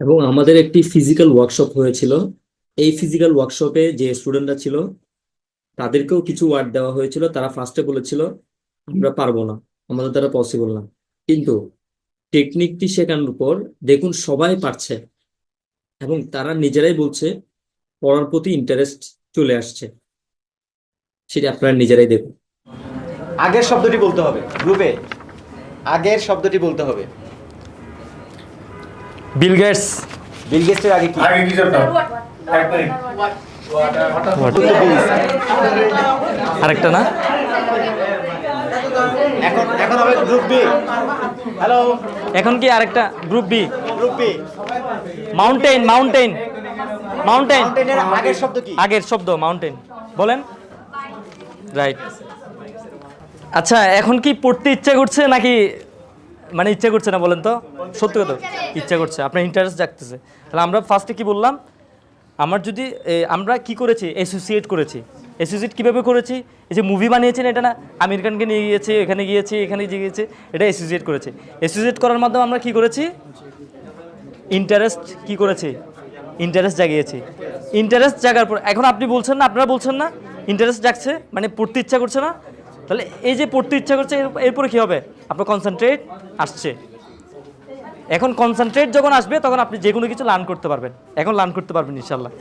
এবং আমাদের একটি ফিজিক্যাল ওয়ার্কশপ হয়েছিল। এই ফিজিক্যাল ওয়ার্কশপে যে স্টুডেন্টরা ছিল তাদেরকেও কিছু ওয়ার্ড দেওয়া হয়েছিল। তারা ফার্স্টে বলেছিল আমরা পারবো না, আমাদের দ্বারা পসিবল না। কিন্তু টেকনিকটি শেখানোর পর দেখুন সবাই পারছে এবং তারা নিজেরাই বলছে পড়ার প্রতি ইন্টারেস্ট চলে আসছে। সেটা আপনারা নিজেরাই দেখুন। আগের শব্দটি বলতে হবে গ্রুপে, আগের শব্দটি বলতে হবে। Bill Gates. বিল গেটসের আগে কি? আগে কি শব্দ? এক মিনিট। আরেকটা না? এখন এখন হবে গ্রুপ বি। হ্যালো, এখন কি আরেকটা group B? Group B. Mountain, mountain, mountain. মাউন্টেনের আগের শব্দ কি? আগের শব্দ মাউন্টেন। বলেন। রাইট। আচ্ছা, এখন কি পড়তে ইচ্ছা করছে নাকি মানে ইচ্ছা করছে না বলেন তো? সত্যি কথা, ইচ্ছা করছে, আপনার ইন্টারেস্ট জাগতেছে। তাহলে আমরা ফার্স্টে কি বললাম? আমার যদি আমরা কি করেছি, অ্যাসোসিয়েট করেছি। অ্যাসোসিয়েট কীভাবে করেছি? এই যে মুভি বানিয়েছেন এটা না, আমির খানকে নিয়ে গিয়েছে, এখানে গিয়েছে, এখানে গিয়েছে, এটা অ্যাসোসিয়েট করেছে। অ্যাসোসিয়েট করার মাধ্যমে আমরা কি করেছি? ইন্টারেস্ট কি করেছি? ইন্টারেস্ট জাগিয়েছি। ইন্টারেস্ট জাগার পর এখন আপনি বলছেন না, আপনারা বলছেন না ইন্টারেস্ট জাগছে মানে পড়তে ইচ্ছা করছে না? তাহলে এই যে পড়তে ইচ্ছা করছে এরপরে কী হবে? আপনার কনসেন্ট্রেট আসছে। এখন কনসেন্ট্রেট যখন আসবে তখন আপনি যে কোনো কিছু লার্ন করতে পারবেন। এখন লার্ন করতে পারবেন ইনশাল্লাহ।